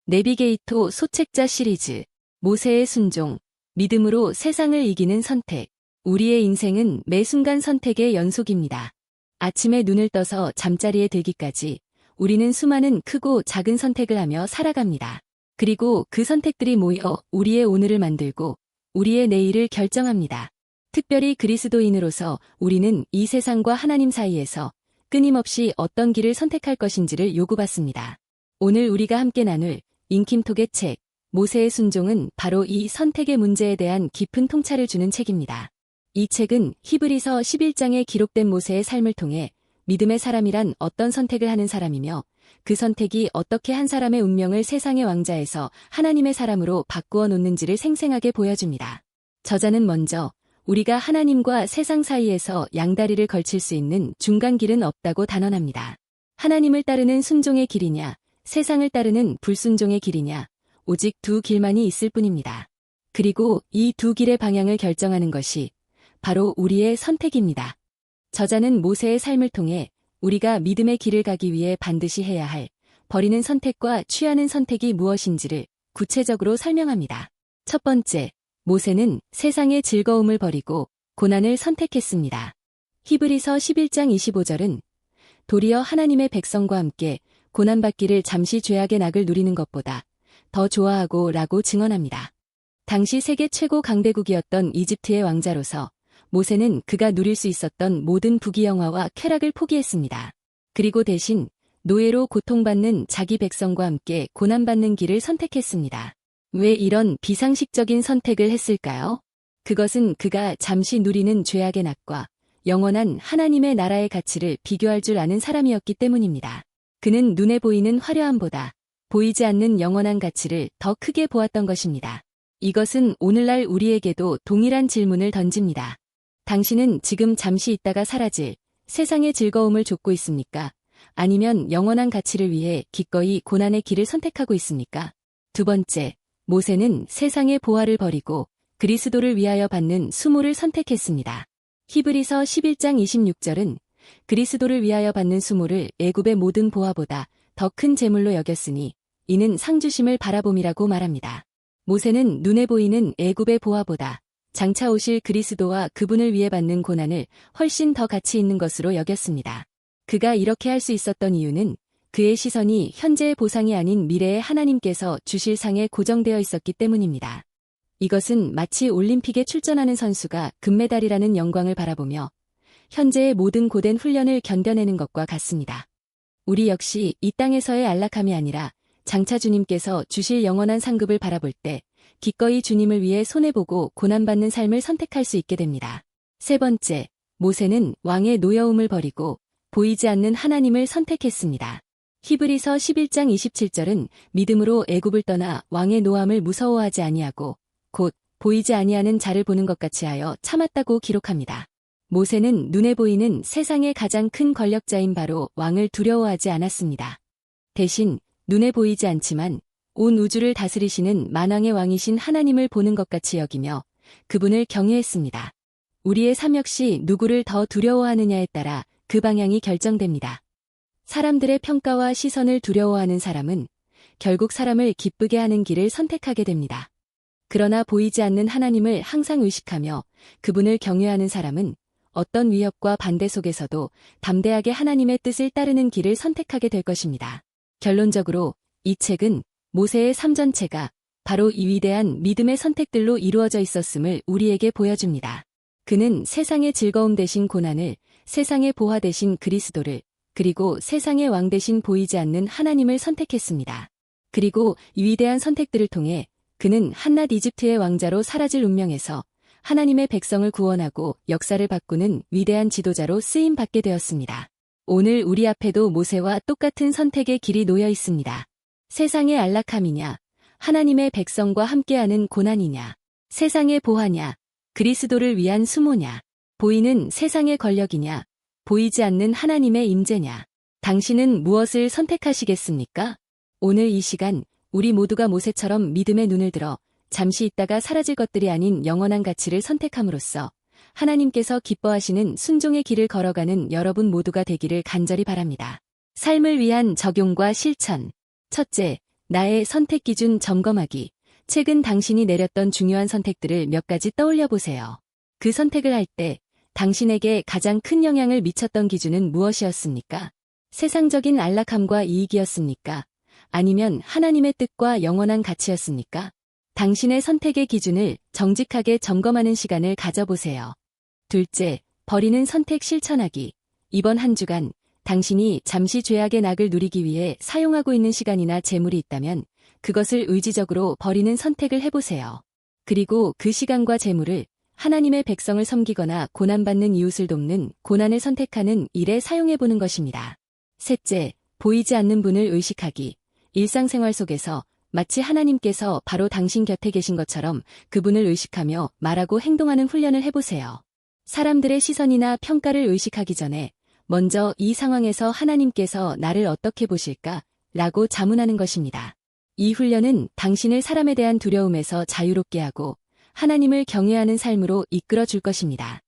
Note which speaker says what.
Speaker 1: 내비게이토 소책자 시리즈 모세의 순종, 믿음으로 세상을 이기는 선택. 우리의 인생은 매 순간 선택의 연속입니다. 아침에 눈을 떠서 잠자리에 들기까지 우리는 수많은 크고 작은 선택을 하며 살아갑니다. 그리고 그 선택들이 모여 우리의 오늘을 만들고 우리의 내일을 결정합니다. 특별히 그리스도인으로서 우리는 이 세상과 하나님 사이에서 끊임없이 어떤 길을 선택할 것인지를 요구받습니다. 오늘 우리가 함께 나눌 인킴톡의 책, 모세의 순종은 바로 이 선택의 문제에 대한 깊은 통찰을 주는 책입니다. 이 책은 히브리서 11장에 기록된 모세의 삶을 통해 믿음의 사람이란 어떤 선택을 하는 사람이며 그 선택이 어떻게 한 사람의 운명을 세상의 왕자에서 하나님의 사람으로 바꾸어 놓는지를 생생하게 보여줍니다. 저자는 먼저 우리가 하나님과 세상 사이에서 양다리를 걸칠 수 있는 중간길은 없다고 단언합니다. 하나님을 따르는 순종의 길이냐, 세상을 따르는 불순종의 길이냐, 오직 두 길만이 있을 뿐입니다. 그리고 이 두 길의 방향을 결정하는 것이 바로 우리의 선택입니다. 저자는 모세의 삶을 통해 우리가 믿음의 길을 가기 위해 반드시 해야 할 버리는 선택과 취하는 선택이 무엇인지를 구체적으로 설명합니다. 첫 번째, 모세는 세상의 즐거움을 버리고 고난을 선택했습니다. 히브리서 11장 25절은 도리어 하나님의 백성과 함께 고난받기를 잠시 죄악의 낙을 누리는 것보다 더 좋아하고 라고 증언합니다. 당시 세계 최고 강대국이었던 이집트의 왕자로서 모세는 그가 누릴 수 있었던 모든 부귀영화와 쾌락을 포기했습니다. 그리고 대신 노예로 고통받는 자기 백성과 함께 고난받는 길을 선택했습니다. 왜 이런 비상식적인 선택을 했을까요? 그것은 그가 잠시 누리는 죄악의 낙과 영원한 하나님의 나라의 가치를 비교할 줄 아는 사람이었기 때문입니다. 그는 눈에 보이는 화려함보다 보이지 않는 영원한 가치를 더 크게 보았던 것입니다. 이것은 오늘날 우리에게도 동일한 질문을 던집니다. 당신은 지금 잠시 있다가 사라질 세상의 즐거움을 좇고 있습니까? 아니면 영원한 가치를 위해 기꺼이 고난의 길을 선택하고 있습니까? 두 번째, 모세는 세상의 보화를 버리고 그리스도를 위하여 받는 수모를 선택했습니다. 히브리서 11장 26절은 그리스도를 위하여 받는 수모를 애굽의 모든 보화보다 더 큰 재물로 여겼으니 이는 상주심을 바라봄이라고 말합니다. 모세는 눈에 보이는 애굽의 보화보다 장차 오실 그리스도와 그분을 위해 받는 고난을 훨씬 더 가치 있는 것으로 여겼습니다. 그가 이렇게 할 수 있었던 이유는 그의 시선이 현재의 보상이 아닌 미래의 하나님께서 주실 상에 고정되어 있었기 때문입니다. 이것은 마치 올림픽에 출전하는 선수가 금메달이라는 영광을 바라보며 현재의 모든 고된 훈련을 견뎌내는 것과 같습니다. 우리 역시 이 땅에서의 안락함이 아니라 장차 주님께서 주실 영원한 상급을 바라볼 때 기꺼이 주님을 위해 손해보고 고난받는 삶을 선택할 수 있게 됩니다. 세 번째, 모세는 왕의 노여움을 버리고 보이지 않는 하나님을 선택했습니다. 히브리서 11장 27절은 믿음으로 애굽을 떠나 왕의 노함을 무서워하지 아니하고 곧 보이지 아니하는 자를 보는 것 같이 하여 참았다고 기록합니다. 모세는 눈에 보이는 세상의 가장 큰 권력자인 바로 왕을 두려워하지 않았습니다. 대신 눈에 보이지 않지만 온 우주를 다스리시는 만왕의 왕이신 하나님을 보는 것 같이 여기며 그분을 경외했습니다. 우리의 삶 역시 누구를 더 두려워하느냐에 따라 그 방향이 결정됩니다. 사람들의 평가와 시선을 두려워하는 사람은 결국 사람을 기쁘게 하는 길을 선택하게 됩니다. 그러나 보이지 않는 하나님을 항상 의식하며 그분을 경외하는 사람은 어떤 위협과 반대 속에서도 담대하게 하나님의 뜻을 따르는 길을 선택하게 될 것입니다. 결론적으로 이 책은 모세의 삶 전체가 바로 이 위대한 믿음의 선택들로 이루어져 있었음을 우리에게 보여줍니다. 그는 세상의 즐거움 대신 고난을, 세상의 보화 대신 그리스도를, 그리고 세상의 왕 대신 보이지 않는 하나님을 선택했습니다. 그리고 이 위대한 선택들을 통해 그는 한낱 이집트의 왕자로 사라질 운명에서 하나님의 백성을 구원하고 역사를 바꾸는 위대한 지도자로 쓰임받게 되었습니다. 오늘 우리 앞에도 모세와 똑같은 선택의 길이 놓여 있습니다. 세상의 안락함이냐, 하나님의 백성과 함께하는 고난이냐, 세상의 보화냐, 그리스도를 위한 수모냐, 보이는 세상의 권력이냐, 보이지 않는 하나님의 임재냐, 당신은 무엇을 선택하시겠습니까? 오늘 이 시간 우리 모두가 모세처럼 믿음의 눈을 들어 잠시 있다가 사라질 것들이 아닌 영원한 가치를 선택함으로써 하나님께서 기뻐하시는 순종의 길을 걸어가는 여러분 모두가 되기를 간절히 바랍니다. 삶을 위한 적용과 실천. 첫째, 나의 선택 기준 점검하기. 최근 당신이 내렸던 중요한 선택들을 몇 가지 떠올려 보세요. 그 선택을 할 때 당신에게 가장 큰 영향을 미쳤던 기준은 무엇이었습니까? 세상적인 안락함과 이익이었습니까? 아니면 하나님의 뜻과 영원한 가치였습니까? 당신의 선택의 기준을 정직하게 점검하는 시간을 가져보세요. 둘째, 버리는 선택 실천하기. 이번 한 주간 당신이 잠시 죄악의 낙을 누리기 위해 사용하고 있는 시간이나 재물이 있다면 그것을 의지적으로 버리는 선택을 해보세요. 그리고 그 시간과 재물을 하나님의 백성을 섬기거나 고난받는 이웃을 돕는 고난을 선택하는 일에 사용해보는 것입니다. 셋째, 보이지 않는 분을 의식하기. 일상생활 속에서 마치 하나님께서 바로 당신 곁에 계신 것처럼 그분을 의식하며 말하고 행동하는 훈련을 해보세요. 사람들의 시선이나 평가를 의식하기 전에 먼저 이 상황에서 하나님께서 나를 어떻게 보실까? 라고 자문하는 것입니다. 이 훈련은 당신을 사람에 대한 두려움에서 자유롭게 하고 하나님을 경외하는 삶으로 이끌어 줄 것입니다.